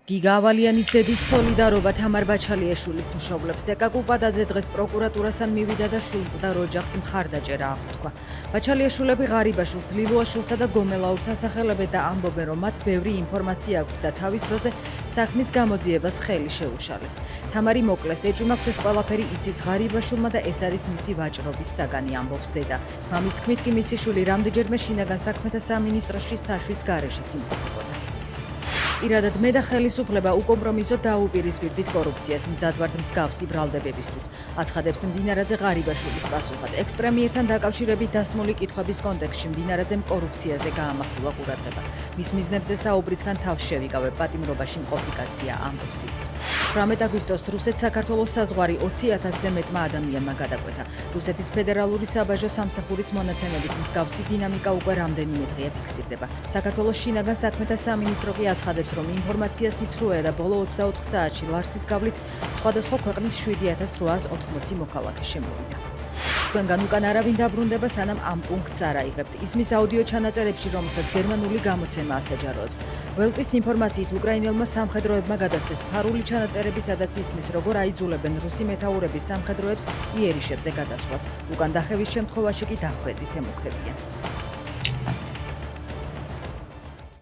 გიგა ავალიანის დედის სოლიდარობა თამარ ბაჩალიაშვილის მშობლებს. ეკა კუპადაძე დღეს პროკურატურასთან მივიდა და შვილმკვდარ ოჯახს მხარდაჭერა აღუთქვა. ბაჩალიაშვილები ღარიბაშვილს, ლილუაშვილსა და გომელაურს ასახელებენ და ამბობენ, რომ მათ ბევრი ინფორმაცია აქვთ და თავის დროზე საქმის გამოძიებას ხელი შეუშალეს. თამარი მოკლეს, ეჭვმაქვს ეს ყველაფერი იცის ღარიბაშვილმა და ეს არის მისი ვაჭრობის საგანი, ამბობს დედა. მამის თქმით კი მისი შვილი რამდენჯერმე შინაგან საქმეთა სამინისტროში საშვის გარეშეც იმყოფებოდა. პირადად მე და ხელისუფლება უკომპრომისო დაუპირისპირდით კორუფციას, მზად ვართ მსგავსი ბრალდებებისთვის, აცხადებს მდინარაძე ღარიბაშვილის პასუხად. ექს-პრემიერთან დაკავშირებით დასმული კითხვების კონტექსტში მდინარაძემ კორუფციაზე გაამახვილა ყურადღება. მის მიზნებზე საუბრისგან თავს შევიკავებ, პატიმრობაში მყოფი კაცია, ამბობს ის. 18 აგვისტოს რუსეთ-საქართველოს საზღვარი 20,000-ზე მეტმა ადამიანმა გადაკვეთა. რუსეთის ფედერალური საბაჟო სამსახურის მონაცემებით მსგავსი დინამიკა უკვე რამდენიმე დღეა ფიქსირდება. საქართველოს შინაგან საქმეთა სამინისტრო კი აცხადებს, რომ ინფორმაცია სიცრუეა და ბოლო 24 საათში ლარსის გავლით სხვადასხვა ქვეყნის 7,880 მოქალაქე შემოვიდა. თქვენგან უკან არავინ დაბრუნდება, სანამ ამ პუნქტს არ აიღებთ. ისმის აუდიო ჩანაწერებში, რომელსაც გერმანული გამოცემა ასაჯაროებს. ველტის ინფორმაციით უკრაინელმა სამხედროებმა გადასცეს ფარული ჩანაწერები, სადაც ისმის, როგორ აიძულებენ რუსი მეთაურების სამხედროებს იერიშებზე გადასვლას. უკან დახევის შემთხვევაში კი დახვრეტით ემუქრებიან.